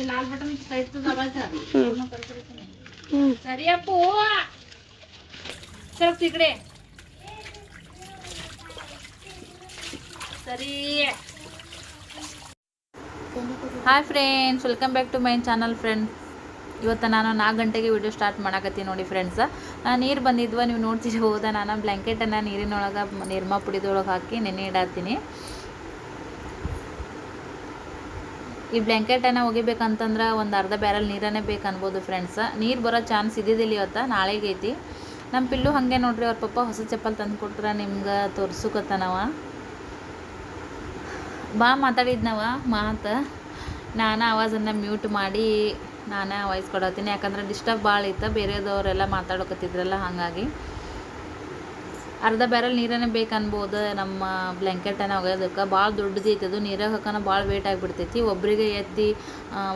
लाल button साईडचं दाबायचं पूर्ण करायचं नाही. सरी अप्पू चल तिकडे सरी. Hi friends, welcome back to my channel. Friends, ಇವತ್ತು ನಾನು 4 ಗಂಟೆಗೆ ವಿಡಿಯೋ ಸ್ಟಾರ್ಟ್ ಮಾಡಕತ್ತೀನಿ ನೋಡಿ ಫ್ರೆಂಡ್ಸ್. ನೀರು ಬಂದಿದ್ವ, ನೀವು ನೋಡ್ತಿರ್ಬೋದ. ನಾನು ಬ್ಲ್ಯಾಂಕೆಟನ್ನು ನೀರಿನೊಳಗೆ ನಿರ್ಮಾ ಪುಡಿದೊಳಗೆ ಹಾಕಿ ನೆನೆ ಇಡತ್ತೀನಿ. ಈ ಬ್ಲ್ಯಾಂಕೆಟನ್ನು ಒಗಿಬೇಕಂತಂದ್ರೆ ಒಂದು ಅರ್ಧ ಬ್ಯಾರಲ್ ನೀರನ್ನೇ ಬೇಕು ಅನ್ಬೋದು ಫ್ರೆಂಡ್ಸ್. ನೀರು ಬರೋ ಚಾನ್ಸ್ ಇದ್ದಿದ್ದಿಲ್ಲ ಇವತ್ತು, ನಾಳೆಗೆ ಐತಿ. ನಮ್ಮ ಪಿಲ್ಲು ಹಾಗೆ ನೋಡ್ರಿ, ಅವ್ರ ಪಪ್ಪ ಹೊಸ ಚಪ್ಪಲ್ ತಂದು ಕೊಟ್ರೆ ನಿಮ್ಗೆ ತೋರ್ಸುಕತ್ತನವ. ಬಾ ಮಾತಾಡಿದ್ನವ ಮಾತು. ನಾನು ಆವಾಜನ್ನು ಮ್ಯೂಟ್ ಮಾಡಿ ನಾನೇ ವಾಯ್ಸ್ ಕೊಡತ್ತೀನಿ, ಯಾಕಂದ್ರೆ ಡಿಸ್ಟರ್ಬ್ ಭಾಳ ಇತ್ತು. ಬೇರೆದವರೆಲ್ಲ ಮಾತಾಡೋಕತ್ತಿದ್ರಲ್ಲ, ಹಾಗಾಗಿ ಅರ್ಧ ಬ್ಯಾರಲ್ ನೀರನ್ನೇ ಬೇಕು ಅನ್ಬೋದು. ನಮ್ಮ ಬ್ಲ್ಯಾಂಕೆಟನ್ನು ಒಗೆಯೋದಕ್ಕೆ ಭಾಳ ದೊಡ್ಡದೈತೆ ಅದು. ನೀರಾಗ ಹಾಕೋಣ ಭಾಳ ವೇಟ್ ಆಗಿಬಿಡ್ತೈತಿ, ಒಬ್ಬರಿಗೆ ಎತ್ತಿ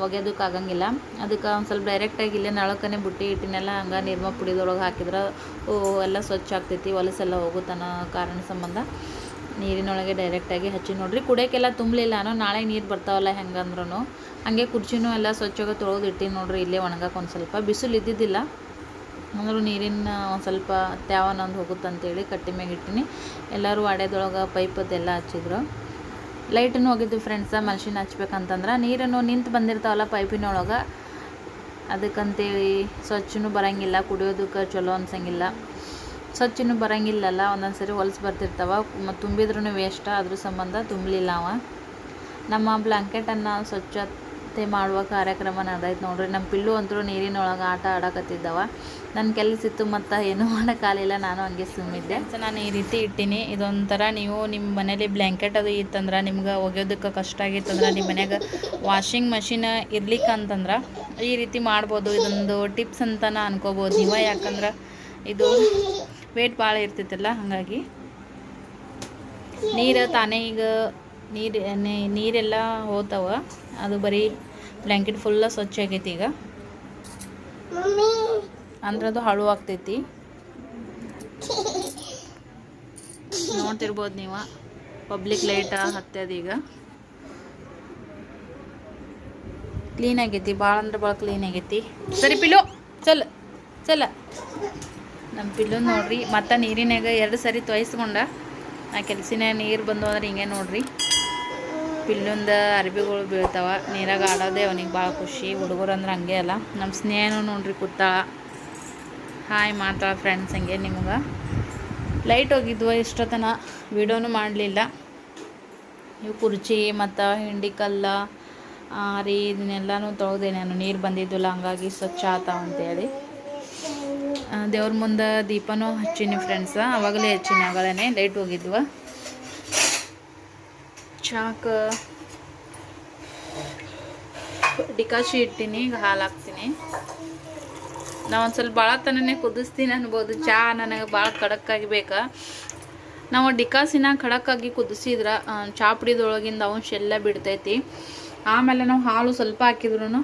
ಒಗೆಯೋದಕ್ಕೆ ಆಗಂಗಿಲ್ಲ. ಅದಕ್ಕೆ ಒಂದು ಸ್ವಲ್ಪ ಡೈರೆಕ್ಟಾಗಿ ಇಲ್ಲೇ ನಳಕನೇ ಬುಟ್ಟಿ ಇಟ್ಟಿನೆಲ್ಲ ಹಂಗೆ ನಿರ್ಮಾ ಪುಡಿದೊಳಗೆ ಹಾಕಿದ್ರೆ ಎಲ್ಲ ಸ್ವಚ್ಛ ಆಗ್ತೈತಿ, ಹೊಲಸೆಲ್ಲ ಹೋಗುತ್ತನ್ನೋ ಕಾರಣ ಸಂಬಂಧ ನೀರಿನೊಳಗೆ ಡೈರೆಕ್ಟಾಗಿ ಹಚ್ಚಿ ನೋಡ್ರಿ. ಕುಡಿಯೋಕ್ಕೆಲ್ಲ ತುಂಬಲಿಲ್ಲ ನಾನು, ನಾಳೆ ನೀರು ಬರ್ತಾವಲ್ಲ ಹೆಂಗಂದ್ರೂ. ಹಾಗೆ ಕುರ್ಚಿನೂ ಎಲ್ಲ ಸ್ವಚ್ಛವಾಗಿ ತೊಳೆದು ಇಟ್ಟಿನಿ ನೋಡ್ರಿ. ಇಲ್ಲೇ ಒಣಗಕ್ಕೆ ಒಂದು ಸ್ವಲ್ಪ ಬಿಸಿಲು ಇದ್ದಿದ್ದಿಲ್ಲ, ಅಂದರೂ ನೀರಿನ ಒಂದು ಸ್ವಲ್ಪ ತ್ಯಾವನೊಂದು ಹೋಗುತ್ತಂತೇಳಿ ಕಟ್ಟಿ ಮ್ಯಾಗ ಇಟ್ಟಿನಿ. ಎಲ್ಲರೂ ವಾಡ್ಯದೊಳಗೆ ಪೈಪದ್ದೆಲ್ಲ ಹಚ್ಚಿದ್ರು. ಲೈಟನ್ನು ಹೋಗಿದ್ದು ಫ್ರೆಂಡ್ಸ. ಮನುಷ್ಯನ ಹಚ್ಬೇಕಂತಂದ್ರೆ ನೀರನ್ನು ನಿಂತು ಬಂದಿರ್ತಾವಲ್ಲ ಪೈಪಿನೊಳಗೆ, ಅದಕ್ಕಂತೇಳಿ ಸ್ವಚ್ಛನೂ ಬರೋಂಗಿಲ್ಲ, ಕುಡಿಯೋದಕ್ಕೆ ಚಲೋ ಅನ್ಸಂಗಿಲ್ಲ. ಸ್ವಚ್ಛನೂ ಬರೋಂಗಿಲ್ಲಲ್ಲ, ಒಂದೊಂದು ಸರಿ ಹೊಲ್ಸು ಬರ್ತಿರ್ತಾವ, ಮತ್ತು ತುಂಬಿದ್ರೂ ವೇಸ್ಟ್. ಅದ್ರ ಸಂಬಂಧ ತುಂಬಲಿಲ್ಲ ಅವ. ನಮ್ಮ ಬ್ಲ್ಯಾಂಕೆಟನ್ನು ಸ್ವಚ್ಛತೆ ಮಾಡುವ ಕಾರ್ಯಕ್ರಮ ನಡೆದೈತೆ ನೋಡ್ರಿ. ನಮ್ಮ ಪಿಲ್ಲು ಅಂತೂ ನೀರಿನೊಳಗೆ ಆಟ ಆಡಕತ್ತಿದ್ದವ. ನನ್ನ ಕೆಲಸ ಇತ್ತು, ಮತ್ತು ಏನೂ ಮಾಡೋಕ್ಕಾಗಲಿಲ್ಲ, ನಾನು ಹಂಗೆ ಸುಮ್ಮಿದ್ದೆ. ನಾನು ಈ ರೀತಿ ಇಟ್ಟೀನಿ. ಇದೊಂಥರ ನೀವು ನಿಮ್ಮ ಮನೇಲಿ ಬ್ಲ್ಯಾಂಕೆಟ್ ಅದು ಇತ್ತಂದ್ರೆ, ನಿಮ್ಗೆ ಒಗೆಯೋದಕ್ಕೆ ಕಷ್ಟ ಆಗಿತ್ತಂದ್ರೆ, ನಿಮ್ಮ ಮನ್ಯಾಗ ವಾಷಿಂಗ್ ಮಷಿನ್ ಇರ್ಲಿಕ್ಕಂತಂದ್ರೆ ಈ ರೀತಿ ಮಾಡ್ಬೋದು. ಇದೊಂದು ಟಿಪ್ಸ್ ಅಂತಲೇ ಅನ್ಕೋಬೋದು ನೀವು, ಯಾಕಂದ್ರೆ ಇದು ವೇಟ್ ಭಾಳ ಇರ್ತೈತಲ್ಲ, ಹಾಗಾಗಿ ನೀರು ತಾನೇ ಈಗ ನೀರೆಲ್ಲ ಹೋಗ್ತಾವ. ಅದು ಬರೀ ಬ್ಲ್ಯಾಂಕೆಟ್ ಫುಲ್ಲ ಸ್ವಚ್ಛ ಆಗೈತಿ ಈಗ, ಅಂದ್ರೆ ಅದು ಹಾಳು ಆಗ್ತೈತಿ. ನೋಡ್ತಿರ್ಬೋದು ನೀವು, ಪಬ್ಲಿಕ್ ಲೈಟ್ ಹತ್ತದ ಈಗ. ಕ್ಲೀನ್ ಆಗೈತಿ, ಭಾಳ ಅಂದ್ರೆ ಭಾಳ ಕ್ಲೀನ್ ಆಗೈತಿ. ಸರಿ ಪಿಲ್ಲು ಚಲ ನಮ್ಮ ಪಿಲ್ಲು ನೋಡ್ರಿ. ಮತ್ತು ನೀರಿನಾಗ 2 ಸರಿ ತೊಯ್ಸ್ಕೊಂಡ ಆ ಕೆಲಸಿನ ನೀರು ಬಂದು ಅಂದ್ರೆ ಹಿಂಗೆ ನೋಡ್ರಿ, ಪಿಲ್ಲುಂದ ಅರ್ಬಿಗಳು ಬೀಳ್ತಾವ. ನೀರಾಗ ಆಡೋದೇ ಅವನಿಗೆ ಭಾಳ ಖುಷಿ. ಹುಡುಗರು ಅಂದ್ರೆ ಹಂಗೆ ಅಲ್ಲ. ನಮ್ಮ ಸ್ನೇಹನೂ ನೋಡ್ರಿ ಕೂತಾಳ, ಹಾಯ್ ಮಾಡ್ತಾಳ ಫ್ರೆಂಡ್ಸ್. ಹಂಗೆ ನಿಮ್ಗೆ ಲೈಟ್ ಹೋಗಿದ್ವು, ಇಷ್ಟೊತ್ತನ ವಿಡಿಯೋನೂ ಮಾಡಲಿಲ್ಲ. ಇವು ಕುರ್ಚಿ ಮತ್ತು ಹಿಂಡಿಕಲ್ಲ ರೀ, ಇದನ್ನೆಲ್ಲನೂ ತೊಳೆದೆ ನಾನು. ನೀರು ಬಂದಿದ್ದಿಲ್ಲ, ಹಂಗಾಗಿ ಸ್ವಚ್ಛ ಆತಾವ ಅಂತೇಳಿ. ದೇವ್ರ ಮುಂದೆ ದೀಪನೂ ಹಚ್ಚೀನಿ ಫ್ರೆಂಡ್ಸ. ಅವಾಗಲೇ ಹಚ್ಚೀನಿ, ಆಗಳೇ ಲೈಟ್ ಹೋಗಿದ್ವ. ಚಾಕ ಡಿಕಾಶಿ ಇಟ್ಟಿನಿ, ಈಗ ಹಾಲು ಹಾಕ್ತೀನಿ. ನಾವು ಒಂದು ಸ್ವಲ್ಪ ಭಾಳ ತನನೇ ಕುದಿಸ್ತೀನಿ ಅನ್ಬೋದು. ಚಹಾ ನನಗೆ ಭಾಳ ಖಡಕ್ಕಾಗಿ ಬೇಕಾ. ನಾವು ಡಿಕಾಸಿನ ಖಡಕ್ಕಾಗಿ ಕುದಿಸಿದ್ರೆ ಚಹಾ ಪುಡಿದೊಳಗಿಂದ ಅಂಶ ಎಲ್ಲ ಬಿಡ್ತೈತಿ. ಆಮೇಲೆ ನಾವು ಹಾಲು ಸ್ವಲ್ಪ ಹಾಕಿದ್ರೂ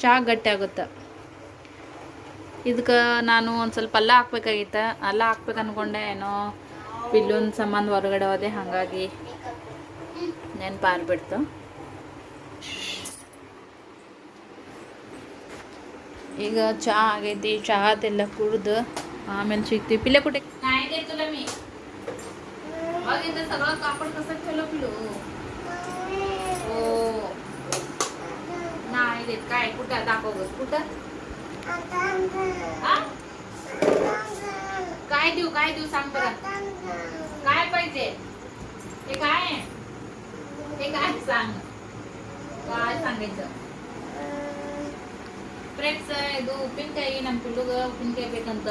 ಚಹಾ ಗಟ್ಟಿ ಆಗುತ್ತೆ. ಇದಕ್ಕೆ ನಾನು ಒಂದು ಸ್ವಲ್ಪ ಅಲ್ಲ ಹಾಕ್ಬೇಕಾಗಿತ್ತು. ಅಲ್ಲ ಹಾಕ್ಬೇಕು ಅಂದ್ಕೊಂಡೆ, ಏನೋ ಪಿಲ್ಲೊಂದು ಸಂಬಂಧ ಹೊರಗಡೆ ಹೋದೆ, ಹಾಗಾಗಿ ನೆನಪಾರ್ಬಿಡ್ತು. ಈಗ ಚಹಾ ಆಗೈತಿ. ಚಹಾದೆಲ್ಲ ಕುಡ್ದು ಆಮೇಲೆ ಸಿಗ್ತೀವಿ. ಪಿಲ್ಲೆ ಕುಟ್ಟಿ सगळं कापड कसं ठेवलं पिलू. हो नाही देत. काय कुठं दाखव ग, कुठं काय देऊ सांग बरं. काय पाहिजे हे, काय हे, काय सांग, काय सांगायचं. ಫ್ರೆಂಡ್ಸ್, ಇದು ಉಪ್ಪಿನಕಾಯಿ ನಮ್ಮ ಪಿಲ್ಲುಗ ಉಪ್ಪಿನಕಾಯಿ ಬೇಕಂತ.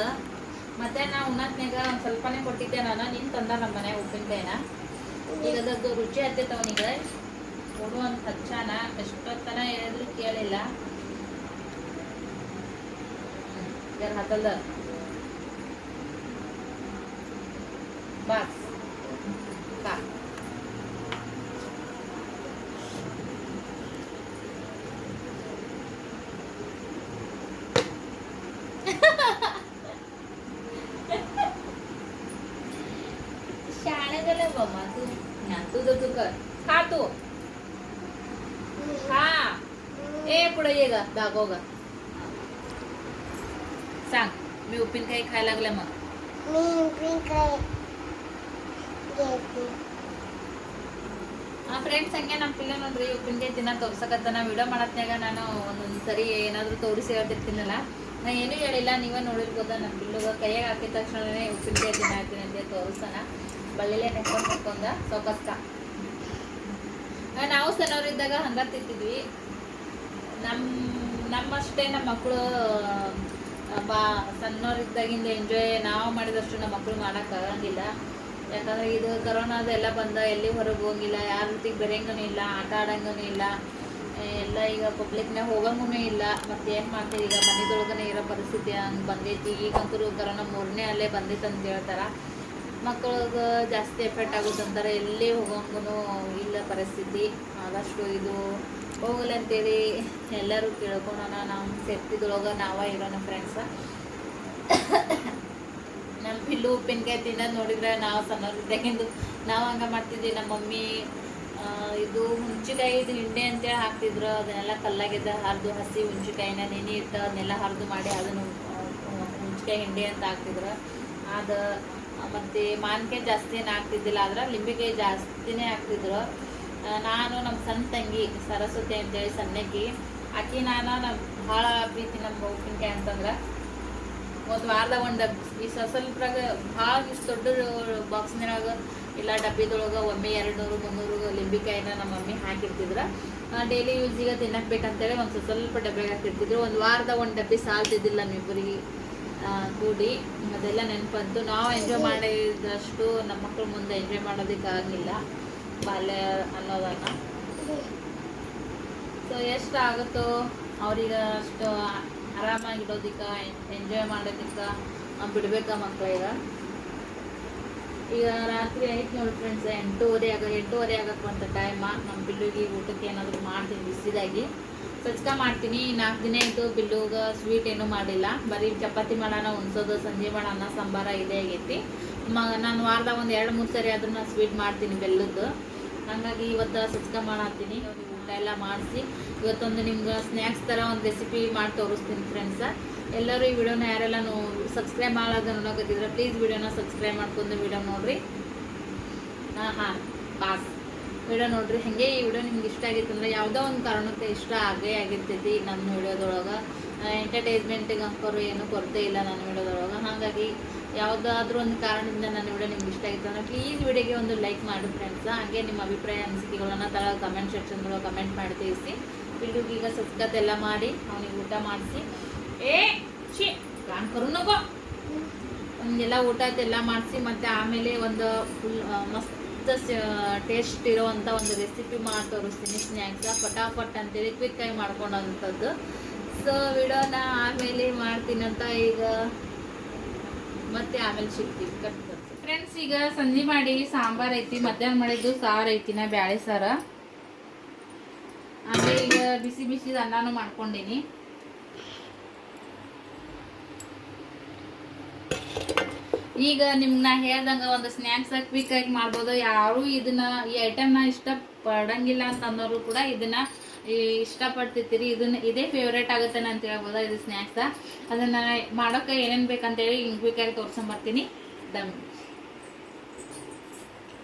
ಮತ್ತೆ ನಾ ಉಣ್ಣತ್ನಾಗ ಒಂದು ಸ್ವಲ್ಪನೇ ಕೊಟ್ಟಿದ್ದೆ ನಾನು. ನಿನ್ ತಂದ ನಮ್ಮ ಮನೆ ಉಪ್ಪಿನಕಾಯಿನ. ಈಗ ಅದದ್ದು ರುಚಿ ಹತ್ತೈತವನಿಗೆ, ಕೊಡು ಅಂತ ಹಚ್ಚಾನ. ಎಷ್ಟೊತ್ತನ ಹೇಳಿದ್ರು ಕೇಳಿಲ್ಲ. ಯಾರು ಹತ್ತಲ್ದ ಬಾಸ್ ಬಾ. शाळेला बाबा तुझं तू कर. खा तू, खा. ए पुढे ये ग दाखव ग सांग मी उप्पिनकाಯಿ खायला लागले मग मी उप्पिनकाಯಿ घेते ಫ್ರೆಂಡ್ಸ್ ಹಂಗೆ ನಮ್ಮ ಪಿಲ್ಲ ನೋಡ್ರಿ ಉಪ್ಪಿನಕಾಯಿ ತಿನ್ನೋಕೆ ತೋರ್ಸಕತ್ತಾನ ವಿಡಿಯೋ ಮಾಡತ್ನಾಗ ನಾನು ಒಂದೊಂದು ಸರಿ ಏನಾದರೂ ತೋರಿಸಿ ಹೇಳ್ತಿರ್ತೀನಲ್ಲ ನಾ ಏನೂ ಹೇಳಿಲ್ಲ ನೀವೇ ನೋಡಿರ್ಬೋದ ನಮ್ಮ ಪಿಲ್ಲುಗ ಕೈಯಾಗ ಹಾಕಿದ ತಕ್ಷಣನೇ ಉಪ್ಪಿನಕಾಯಿ ತಿನ್ನಾಕ್ತೀನಿ ಅಂತ ತೋರಿಸ್ತಾನ ಬಳ್ಳಿಲೇ ನೆಕ್ಕೊಂಡ ಸೊಕಸ್ಕ ನಾವು ಸಣ್ಣವರಿದ್ದಾಗ ಹಂಗ ತಿಂತಿದ್ವಿ ನಮ್ಮಷ್ಟೇ ನಮ್ಮ ಮಕ್ಕಳು ಬಾ ಸಣ್ಣವರಿದ್ದಾಗಿಂದ ಎಂಜಾಯ್ ನಾವು ಮಾಡಿದಷ್ಟು ನಮ್ಮ ಮಕ್ಕಳು ಮಾಡೋಕ್ಕಾಗಂಗಿಲ್ಲ ಯಾಕಂದ್ರೆ ಇದು ಕರೋನಾದೆಲ್ಲ ಬಂದ ಎಲ್ಲಿ ಹೊರಗೆ ಹೋಗಿಲ್ಲ ಯಾರ ಜೊತೆಗೆ ಬೆರೆಯಂಗೂ ಇಲ್ಲ ಆಟ ಆಡಂಗೂ ಇಲ್ಲ ಎಲ್ಲ ಈಗ ಪಬ್ಲಿಕ್ನಾಗ ಹೋಗಂಗೂ ಇಲ್ಲ ಮತ್ತೆ ಏನು ಮಾಡ್ತೀವಿ ಈಗ ಮನೆದೊಳಗನೆ ಇರೋ ಪರಿಸ್ಥಿತಿ ಹಂಗೆ ಬಂದೈತಿ ಈಗಂತೂ ಕರೋನಾ 3ನೇ ಅಲ್ಲೇ ಬಂದೈತೆ ಅಂತ ಹೇಳ್ತಾರೆ ಮಕ್ಕಳಿಗೆ ಜಾಸ್ತಿ ಎಫೆಕ್ಟ್ ಆಗುತ್ತೆ ಅಂತಾರೆ ಎಲ್ಲಿ ಹೋಗಂಗೂ ಇಲ್ಲ ಪರಿಸ್ಥಿತಿ ಆದಷ್ಟು ಇದು ಹೋಗಲ್ಲ ಅಂತೇಳಿ ಎಲ್ಲರೂ ಕೇಳ್ಕೊಳೋಣ ನಮ್ಮ ಸೇಫ್ಟಿದೊಳಗೆ ನಾವೇ ಇರೋಣ ಫ್ರೆಂಡ್ಸ ನಮ್ಮ ಪಿಲ್ಲು ಉಪ್ಪಿನಕಾಯಿ ತಿನ್ನೋದು ನೋಡಿದ್ರೆ ನಾವು ಸಣ್ಣವ್ರಿದ್ದಾಗಿಂದು ನಾವು ಹಂಗೆ ಮಾಡ್ತಿದ್ವಿ ನಮ್ಮ ಮಮ್ಮಿ ಇದು ಹುಂಚಿಕಾಯಿ ಇದು ಹಿಂಡೆ ಅಂತೇಳಿ ಹಾಕ್ತಿದ್ರು ಅದನ್ನೆಲ್ಲ ಕಲ್ಲಾಗಿದ್ದ ಹರಿದು ಹಸಿ ಹುಂಚಿಕಾಯಿನ ನೆನೆ ಇಟ್ಟು ಅದನ್ನೆಲ್ಲ ಹರಿದು ಮಾಡಿ ಅದನ್ನು ಹುಂಚಿಕಾಯಿ ಹಿಂಡೆ ಅಂತ ಹಾಕ್ತಿದ್ರು ಅದು ಮತ್ತು ಮಾವಿನಕಾಯಿ ಜಾಸ್ತಿ ಏನು ಹಾಕ್ತಿದ್ದಿಲ್ಲ ಆದ್ರೆ ಲಿಂಬೆಕಾಯಿ ಜಾಸ್ತಿನೇ ಹಾಕ್ತಿದ್ರು ನಾನು ನಮ್ಮ ಸಣ್ಣ ತಂಗಿ ಸರಸ್ವತಿ ಅಂತೇಳಿ ಸಣ್ಣಕ್ಕಿ ಆಕಿ ನಾನು ಭಾಳ ಪ್ರೀತಿ ನಮ್ಮ ಉಪ್ಪಿನಕಾಯಿ ಅಂತಂದ್ರೆ ಒಂದು ವಾರದಾಗ ಒಂದು ಡಬ್ಬಿ ಈ ಸ್ವಲ್ಪ್ರಾಗ ಭಾಳ ಇಷ್ಟು ದೊಡ್ಡ ಬಾಕ್ಸ್ನಾಗ ಇಲ್ಲ ಡಬ್ಬಿದೊಳಗೆ ಒಮ್ಮೆ 200-300 ಲಿಂಬೆಕಾಯಿನ ನಮ್ಮ ಮಮ್ಮಿ ಹಾಕಿರ್ತಿದ್ರು ಡೈಲಿ ಯೂಸಿಗೆ ತಿನ್ನಕ್ಕೆ ಬೇಕಂತೇಳಿ ಒಂದು ಸ್ವಲ್ಪ ಡಬ್ಬಿಗೆ ಹಾಕಿರ್ತಿದ್ರು ಒಂದು ವಾರದಾಗ ಒಂದು ಡಬ್ಬಿ ಸಾಲ್ತಿದ್ದಿಲ್ಲ ನಮ್ಮಿಬ್ಬರಿಗೆ ಕೂಡಿ ಅದೆಲ್ಲ ನೆನಪಂತು ನಾವು ಎಂಜಾಯ್ ಮಾಡಿದಷ್ಟು ನಮ್ಮ ಮಕ್ಕಳು ಮುಂದೆ ಎಂಜಾಯ್ ಮಾಡೋದಕ್ಕಾಗಿಲ್ಲ ಬಾಲ್ಯ ಅನ್ನೋದನ್ನು ಸೊ ಎಷ್ಟು ಆಗುತ್ತೋ ಅವ್ರಿಗೆ ಅಷ್ಟು ಆರಾಮಾಗಿಡೋದಕ್ಕೆ ಎಂಜಾಯ್ ಮಾಡೋದಕ್ಕೆ ಬಿಡ್ಬೇಕಾ ಮಕ್ಕಳಿಗೆ ಈಗ ರಾತ್ರಿ ಆಯ್ತು ನೋಡಿ ಫ್ರೆಂಡ್ಸ್ 8:30 ಆಗಕ್ಕೆ ಬಂತ ಟೈಮ ನಮ್ಮ ಬಿಲ್ಲುಗೆ ಊಟಕ್ಕೆ ಏನಾದರೂ ಮಾಡ್ತೀನಿ ಬಿಸಿದಾಗಿ ಸಜ್ಕ ಮಾಡ್ತೀನಿ 4 ದಿನ ಆಯಿತು ಬಿಲ್ಲುಗೆ ಸ್ವೀಟ್ ಏನೂ ಮಾಡಿಲ್ಲ ಬರೀ ಚಪಾತಿ ಮಾಡೋಣ ಉಣ್ಸೋದು ಸಂಜೆ ಮಾಡೋಣ ಸಾಂಬಾರ ಇದೇ ಆಗೈತಿ ನಾನು ವಾರದಾಗ ಒಂದು 2-3 ಸರಿ ಆದ್ರೂ ನಾನು ಸ್ವೀಟ್ ಮಾಡ್ತೀನಿ ಬೆಲ್ಲದ್ದು ಹಾಗಾಗಿ ಇವತ್ತು ಸಜ್ಕ ಮಾಡತ್ತೀನಿ ಊಟ ಎಲ್ಲ ಮಾಡಿಸಿ ಇವತ್ತೊಂದು ನಿಮ್ಗೆ ಸ್ನ್ಯಾಕ್ಸ್ ಥರ ಒಂದು ರೆಸಿಪಿ ಮಾಡಿ ತೋರಿಸ್ತೀನಿ ಫ್ರೆಂಡ್ಸ ಎಲ್ಲರೂ ಈ ವಿಡಿಯೋನ ಯಾರೆಲ್ಲ ಸಬ್ಸ್ಕ್ರೈಬ್ ಮಾಡೋದು ನೋಡೋಕತ್ತಿದ್ರೆ ಪ್ಲೀಸ್ ವಿಡಿಯೋನ ಸಬ್ಸ್ಕ್ರೈಬ್ ಮಾಡ್ಕೊಂಡು ವಿಡಿಯೋ ನೋಡಿರಿ ಹಾಂ ಪಾಸ್ ವಿಡಿಯೋ ನೋಡಿರಿ ಹಾಗೆ ಈ ವಿಡಿಯೋ ನಿಮ್ಗೆ ಇಷ್ಟ ಆಗಿತ್ತು ಅಂದರೆ ಯಾವುದೋ ಒಂದು ಕಾರಣಕ್ಕೆ ಇಷ್ಟ ಆಗೇ ಆಗಿರ್ತೈತಿ ನನ್ನ ವಿಡಿಯೋದೊಳಗೆ ಎಂಟರ್ಟೈನ್ಮೆಂಟಿಗೆ ಅಂಕೋರು ಏನೂ ಕೊರತೆ ಇಲ್ಲ ನನ್ನ ವಿಡಿಯೋದೊಳಗೆ ಹಾಗಾಗಿ ಯಾವುದಾದ್ರೂ ಒಂದು ಕಾರಣದಿಂದ ನನ್ನ ವಿಡಿಯೋ ನಿಮ್ಗೆ ಇಷ್ಟ ಆಗಿತ್ತು ಅಂದರೆ ಪ್ಲೀಸ್ ವಿಡಿಯೋಗೆ ಒಂದು ಲೈಕ್ ಮಾಡಿ ಫ್ರೆಂಡ್ಸ ಹಾಗೆ ನಿಮ್ಮ ಅಭಿಪ್ರಾಯ ಅನಿಸಿಕೆಗಳನ್ನು ತಳ ಕಮೆಂಟ್ ಸೆಕ್ಷನ್ದೊಳಗೆ ಕಮೆಂಟ್ ಮಾಡಿ ತಿಳಿಸಿ ಬಿಲ್ಲುಗೆ ಈಗ ಸಸ್ಕತ್ತೆಲ್ಲ ಮಾಡಿ ಅವನಿಗೆ ಊಟ ಮಾಡಿಸಿ ಕರುನಗೋ ಎಲ್ಲ ಊಟ ಎಲ್ಲ ಮಾಡಿಸಿ ಮತ್ತು ಆಮೇಲೆ ಒಂದು ಫುಲ್ ಮಸ್ತ್ ಟೇಸ್ಟ್ ಇರೋವಂಥ ಒಂದು ರೆಸಿಪಿ ಮಾಡಿ ತೋರಿಸ್ತೀನಿ ಸ್ನ್ಯಾಕ್ಸ ಫಟಾಫಟ್ ಅಂತೇಳಿ ಕ್ವಿಕ್ಕಾಗಿ ಮಾಡ್ಕೊಳೋಂಥದ್ದು ಸೊ ವಿಡಿಯೋನ ಆಮೇಲೆ ಮಾಡ್ತೀನಂತ ಈಗ ಮತ್ತೆ ಆಮೇಲೆ ಸಿಗ್ತೀವಿ ಕಟ್ ಫ್ರೆಂಡ್ಸ್ ಈಗ ಸಂಜೆ ಮಾಡಿ ಸಾಂಬಾರು ಐತಿ ಮಧ್ಯಾಹ್ನ ಮಾಡಿದ್ದು ಸಾರು ಐತಿನ ಬ್ಯಾಳೆ ಸಾರ ಆಮೇಲೆ ಈಗ ಬಿಸಿ ಬಿಸಿ ಅನ್ನನೂ ಮಾಡ್ಕೊಂಡೀನಿ ಈಗ ನಿಮ್ಗೆ ನಾ ಹೇಳ್ದಂಗೆ ಒಂದು ಸ್ನ್ಯಾಕ್ಸ್ ಕ್ವಿಕ್ ಆಗಿ ಮಾಡ್ಬೋದು ಯಾರು ಇದನ್ನ ಈ ಐಟಮ್ನ ಇಷ್ಟಪಡಂಗಿಲ್ಲ ಅಂತ ಅನ್ನೋರು ಕೂಡ ಇದನ್ನ ಇಷ್ಟಪಡ್ತಿರ್ತೀರಿ ಇದೇ ಫೇವ್ರೇಟ್ ಆಗುತ್ತೆ ಅಂತ ಹೇಳ್ಬೋದು ಇದು ಸ್ನ್ಯಾಕ್ಸ ಅದನ್ನ ಮಾಡೋಕೆ ಏನೇನು ಬೇಕಂತೇಳಿ ಹಿಂಗೆ ಕ್ವಿಕ್ ಆಗಿ ತೋರ್ಸ್ಕೊಂಬರ್ತೀನಿ ದಮ್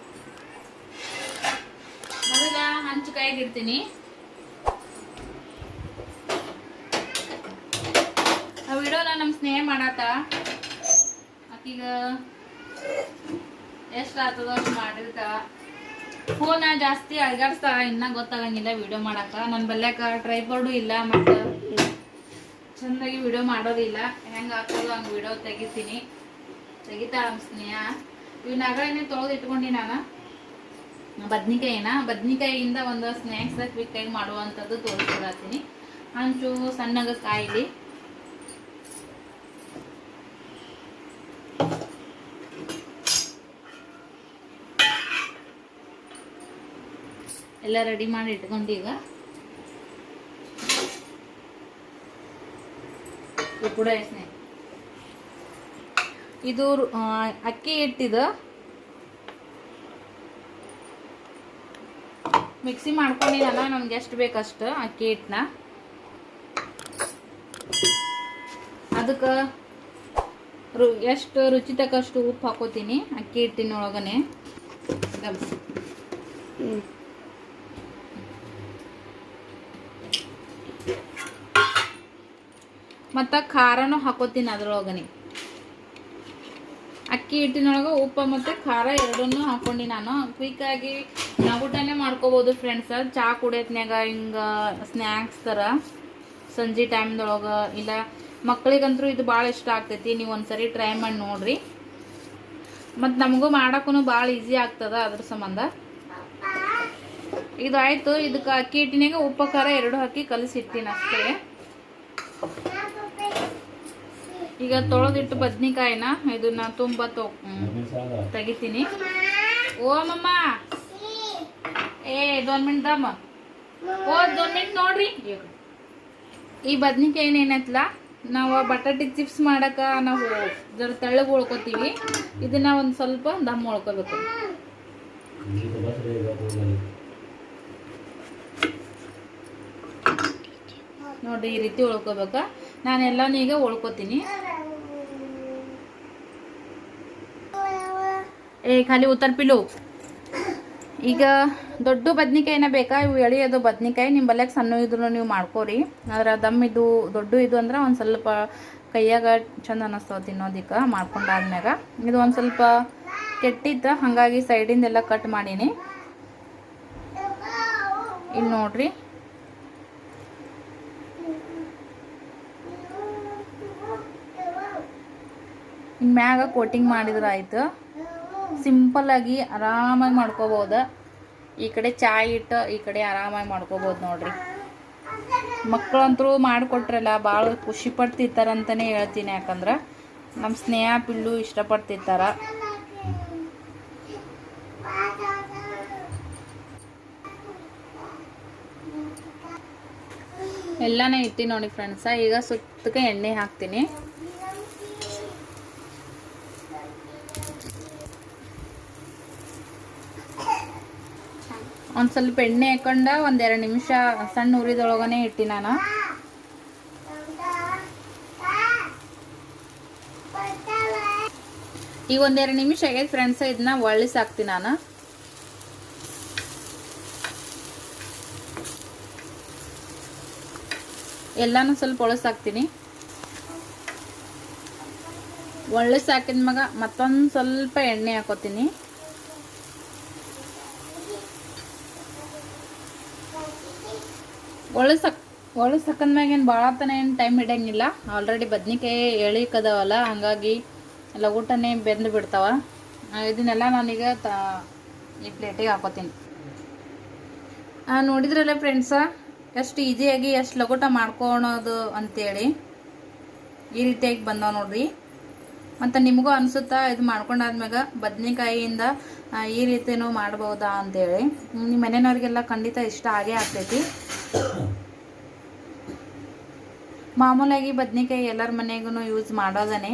ಮೊದಲ ಹಂಚುಕಾಯಿಗೆ ಇಡ್ತೀನಿ ಆ ವಿಡಿಯೋನ ನಮ್ಮ ಸ್ನೇಹ ಮಾಡಾತ ಈಗ ಎಷ್ಟು ಆಗ್ತದೋ ಅಷ್ಟು ಮಾಡಿರ್ತಾವ ಫೋನ ಜಾಸ್ತಿ ಅಳಗಾಡ್ಸ್ತಾವ ಇನ್ನೂ ಗೊತ್ತಾಗಂಗಿಲ್ಲ ವಿಡಿಯೋ ಮಾಡಕ್ಕೆ ನನ್ನ ಬಲ್ಯಾಕ ಟ್ರೈಪೋರ್ಡು ಇಲ್ಲ ಮತ್ತು ಚೆಂದಾಗಿ ವಿಡಿಯೋ ಮಾಡೋದಿಲ್ಲ ಹೆಂಗೆ ಆಗ್ತದೋ ಹಂಗೆ ವಿಡಿಯೋ ತೆಗಿತಾಳ ನಮ್ಮ ಸ್ನೇಹ ಇವು ನಗಳನ್ನೇ ತೊಳೆದು ಇಟ್ಕೊಂಡು ನಾನು ಬದ್ನಿಕಾಯಿಯಿಂದ ಒಂದು ಸ್ನ್ಯಾಕ್ಸ್ ಕ್ವಿಕ್ಕಾಗಿ ಮಾಡುವಂಥದ್ದು ತೋರಿಸ್ಕೊಡತ್ತೀನಿ ಹಂಚು ಸಣ್ಣಗೆ ಕಾಯಿಲಿ ಎಲ್ಲ ರೆಡಿ ಮಾಡಿ ಇಟ್ಕೊಂಡು ಈಗ ಕೂಡ ಇದು ಅಕ್ಕಿ ಹಿಟ್ಟಿದು ಮಿಕ್ಸಿ ಮಾಡ್ಕೊಂಡಿದ್ದಲ್ಲ ನಮ್ಗೆ ಎಷ್ಟು ಬೇಕಷ್ಟು ಅಕ್ಕಿ ಹಿಟ್ಟನ್ನ ಅದಕ್ಕೆ ಎಷ್ಟು ರುಚಿ ತಕ್ಕಷ್ಟು ಉಪ್ಪು ಹಾಕೋತೀನಿ ಅಕ್ಕಿ ಹಿಟ್ಟಿನೊಳಗನೆ. ಮತ್ತು ಖಾರನೂ ಹಾಕೋತೀನಿ ಅದ್ರೊಳಗನೆ. ಅಕ್ಕಿ ಹಿಟ್ಟಿನೊಳಗೆ ಉಪ್ಪು ಮತ್ತು ಖಾರ ಎರಡನ್ನೂ ಹಾಕೊಂಡು ನಾನು ಕ್ವಿಕ್ಕಾಗಿ ಊಟನೇ ಮಾಡ್ಕೋಬೋದು ಫ್ರೆಂಡ್ಸ್. ಚಹಾ ಕುಡಿಯೋತ್ನ್ಯಾಗ ಹಿಂಗೆ ಸ್ನ್ಯಾಕ್ಸ್ ಥರ ಸಂಜೆ ಟೈಮ್ದೊಳಗೆ, ಇಲ್ಲ ಮಕ್ಕಳಿಗಂತೂ ಇದು ಭಾಳ ಇಷ್ಟ ಆಗ್ತೈತಿ. ನೀವು ಒಂದ್ಸರಿ ಟ್ರೈ ಮಾಡಿ ನೋಡ್ರಿ. ಮತ್ತು ನಮಗೂ ಮಾಡೋಕ್ಕೂ ಭಾಳ ಈಸಿ ಆಗ್ತದ. ಅದ್ರ ಸಂಬಂಧ ಇದು ಆಯಿತು. ಇದಕ್ಕೆ ಅಕ್ಕಿ ಹಿಟ್ಟಿನಾಗ ಉಪ್ಪು ಖಾರ ಎರಡು ಹಾಕಿ ಕಲಸಿಡ್ತೀನಿ ಅಷ್ಟೇ. ಈಗ ತೊಳೆದಿಟ್ಟು ಬದ್ನಿಕಾಯಿನ ಇದನ್ನ ತುಂಬ ತೆಗಿತೀನಿ. ಓ ಮಮ್ಮ ಏ 2 ಮಿನಿಟ್ ದಮ್ಮ. ಓ 2 ಮಿನಿಟ್ ನೋಡ್ರಿ. ಈ ಬದ್ನಿಕಾಯಿನ ಏನೈತಲ್ಲ, ನಾವು ಬಟಾಟಿ ಚಿಪ್ಸ್ ಮಾಡಕ ನಾವು ಜರ ತೆಳ್ಳಗೆ ಉಳ್ಕೊತೀವಿ. ಇದನ್ನ ಒಂದು ಸ್ವಲ್ಪ ದಮ್ ಉಳ್ಕೋಬೇಕು. ನೋಡ್ರಿ ಈ ರೀತಿ ಉಳ್ಕೋಬೇಕ. ನಾನೆಲ್ಲನೂ ಈಗ ಉಳ್ಕೋತೀನಿ. ಖಾಲಿ ಉತ್ತರ ಪಿಲು. ಈಗ ದೊಡ್ಡ ಬದ್ನಿಕಾಯಿನ ಬೇಕಾ, ಇವು ಎಳೆಯೋದು ಬದ್ನಿಕಾಯಿ ನಿಮ್ಮ ಬಲ್ಯಾಗ ಸಣ್ಣ ಇದ್ರು ನೀವು ಮಾಡ್ಕೋರಿ. ಆದ್ರೆ ದಮ್ ಇದು ದೊಡ್ಡ ಇದು ಅಂದ್ರೆ ಒಂದು ಸ್ವಲ್ಪ ಕೈಯಾಗ ಚಂದ ಅನ್ನಿಸ್ತಾವ ತಿನ್ನೋದಕ್ಕೆ ಮಾಡ್ಕೊಂಡಾದ್ಮ್ಯಾಗ. ಇದು ಒಂದು ಸ್ವಲ್ಪ ಕೆಟ್ಟಿತ್ತು, ಹಾಗಾಗಿ ಸೈಡಿಂದೆಲ್ಲ ಕಟ್ ಮಾಡೀನಿ. ಇಲ್ಲಿ ನೋಡ್ರಿ, ಇನ್ನು ಮ್ಯಾಗ ಕೋಟಿಂಗ್ ಮಾಡಿದ್ರೆ ಆಯ್ತು. ಸಿಂಪಲ್ಲಾಗಿ ಆರಾಮಾಗಿ ಮಾಡ್ಕೋಬೋದು. ಈ ಕಡೆ ಚಾಯ್ ಇಟ್ಟು ಈ ಕಡೆ ಆರಾಮಾಗಿ ಮಾಡ್ಕೋಬೋದು ನೋಡ್ರಿ. ಮಕ್ಕಳಂತರೂ ಮಾಡಿಕೊಟ್ರಲ್ಲ ಭಾಳ ಖುಷಿ ಪಡ್ತಿರ್ತಾರಂತಲೇ ಹೇಳ್ತೀನಿ. ಯಾಕಂದ್ರೆ ನಮ್ಮ ಸ್ನೇಹ ಪಿಲ್ಲು ಇಷ್ಟಪಡ್ತಿರ್ತಾರ. ಎಲ್ಲನೇ ಇಟ್ಟು ನೋಡಿ ಫ್ರೆಂಡ್ಸ. ಈಗ ಸುತ್ತಕ್ಕೆ ಎಣ್ಣೆ ಹಾಕ್ತೀನಿ. ಒಂದು ಸ್ವಲ್ಪ ಎಣ್ಣೆ ಹಾಕೊಂಡ 1-2 ನಿಮಿಷ ಸಣ್ಣ ಉರಿದೊಳಗನೆ ಇಟ್ಟು ನಾನು. ಈಗ 1-2 ನಿಮಿಷ ಆಗೈತೆ ಫ್ರೆಂಡ್ಸ್. ಇದನ್ನ ಒಳ್ಳಿಸಾಕ್ತೀನಿ ನಾನು. ಎಲ್ಲಾನು ಸ್ವಲ್ಪ ಒಳಸಾಕ್ತೀನಿ. ಒಳ್ಳಿಸಾಕಿದ ಮಗ ಮತ್ತೊಂದು ಸ್ವಲ್ಪ ಎಣ್ಣೆ ಹಾಕೋತೀನಿ. ಒಳಸಕ್ಕಂದ್ಮ್ಯಾಗ ಏನು ಭಾಳ ತನ ಏನು ಟೈಮ್ ಹಿಡಿಯಂಗಿಲ್ಲ. ಆಲ್ರೆಡಿ ಬದ್ನಿಕಾಯಿ ಎಳಿಕದವಲ್ಲ, ಹಾಗಾಗಿ ಎಲ್ಲ ಊಟನೇ ಬೆಂದು ಬಿಡ್ತಾವ. ಇದನ್ನೆಲ್ಲ ನಾನೀಗ ಈ ಪ್ಲೇಟಿಗೆ ಹಾಕೋತೀನಿ. ನೋಡಿದ್ರಲ್ಲ ಫ್ರೆಂಡ್ಸ, ಎಷ್ಟು ಈಸಿಯಾಗಿ ಎಷ್ಟು ಲಗೋಟ ಮಾಡ್ಕೊಳೋದು ಅಂತೇಳಿ ಈ ರೀತಿಯಾಗಿ ಬಂದವ ನೋಡ್ರಿ. ಮತ್ತು ನಿಮಗೂ ಅನಿಸುತ್ತಾ ಇದು ಮಾಡ್ಕೊಂಡಾದ್ಮ್ಯಾಗ ಬದ್ನಿಕಾಯಿಯಿಂದ ಈ ರೀತಿನೂ ಮಾಡ್ಬೋದಾ ಅಂತೇಳಿ. ನಿಮ್ಮ ಮನೆಯವ್ರಿಗೆಲ್ಲ ಖಂಡಿತ ಇಷ್ಟ ಆಗೇ ಆಗ್ತೈತಿ. ಮಾಮೂಲಾಗಿ ಬದ್ನಿಕಾಯಿ ಎಲ್ಲರ ಮನೆಗೂ ಯೂಸ್ ಮಾಡೋದನೆ.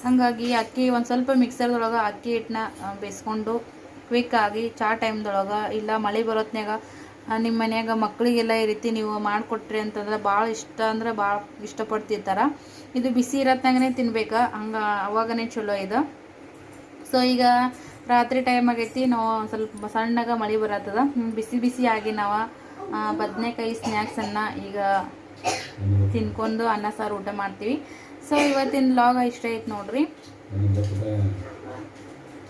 ಹಾಗಾಗಿ ಅಕ್ಕಿ ಒಂದು ಸ್ವಲ್ಪ ಮಿಕ್ಸರ್ದೊಳಗೆ ಅಕ್ಕಿ ಹಿಟ್ಟನ್ನ ಬೇಯಿಸ್ಕೊಂಡು ಕ್ವಿಕ್ಕಾಗಿ ಚಹಾ ಟೈಮ್ದೊಳಗೆ, ಇಲ್ಲ ಮಳೆ ಬರೋತ್ನಾಗ ನಿಮ್ಮ ಮನ್ಯಾಗ ಮಕ್ಕಳಿಗೆಲ್ಲ ಈ ರೀತಿ ನೀವು ಮಾಡಿಕೊಟ್ರಿ ಅಂತಂದ್ರೆ ಭಾಳ ಇಷ್ಟ ಅಂದ್ರೆ ಭಾಳ ಇಷ್ಟಪಡ್ತಿರ್ತಾರೆ. ಇದು ಬಿಸಿ ಇರತ್ನಾಗನೇ ತಿನ್ಬೇಕು, ಹಂಗೆ ಅವಾಗನೇ ಚಲೋ ಇದು. ಸೊ ಈಗ ರಾತ್ರಿ ಟೈಮ್ ಆಗೈತಿ. ನಾವು ಸ್ವಲ್ಪ ಸಣ್ಣಗ ಮಳೆ ಬರತ್ತದ. ಬಿಸಿ ಬಿಸಿಯಾಗಿ ನಾವು ಬದನೆಕಾಯಿ ಸ್ನ್ಯಾಕ್ಸನ್ನು ಈಗ ತಿನ್ಕೊಂಡು ಅನ್ನ ಸಾರು ಊಟ ಮಾಡ್ತೀವಿ. ಸೊ ಇವತ್ತಿನ ವ್ಲಾಗ್ ಇಷ್ಟ ಐತೆ ನೋಡ್ರಿ.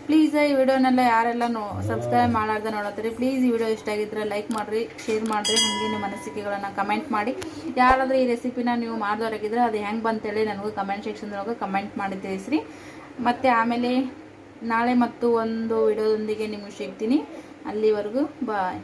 ಪ್ಲೀಸ್ ಈ ವಿಡಿಯೋನೆಲ್ಲ ಯಾರೆಲ್ಲ ಸಬ್ಸ್ಕ್ರೈಬ್ ಮಾಡಾರ್ದ ನೋಡತ್ತೀರಿ, ಪ್ಲೀಸ್ ಈ ವಿಡಿಯೋ ಇಷ್ಟ ಆಗಿದ್ರೆ ಲೈಕ್ ಮಾಡಿರಿ, ಶೇರ್ ಮಾಡಿರಿ, ಹಾಗೆ ನಿಮ್ಮ ಅನಿಸಿಕೆಗಳನ್ನು ಕಮೆಂಟ್ ಮಾಡಿ. ಯಾರಾದರೂ ಈ ರೆಸಿಪಿನ ನೀವು ಮಾಡಿದವರಾಗಿದ್ರೆ ಅದು ಹೆಂಗೆ ಬಂತೇಳಿ ನನಗೂ ಕಮೆಂಟ್ ಸೆಕ್ಷನ್ದೊಳಗೆ ಕಮೆಂಟ್ ಮಾಡಿ ತಿಳಿಸ್ರಿ. ಮತ್ತು ಆಮೇಲೆ ನಾಳೆ ಮತ್ತು ಒಂದು ವಿಡಿಯೋದೊಂದಿಗೆ ನಿಮಗೆ ಸಿಗ್ತೀನಿ. ಅಲ್ಲಿವರೆಗೂ ಬಾಯ್.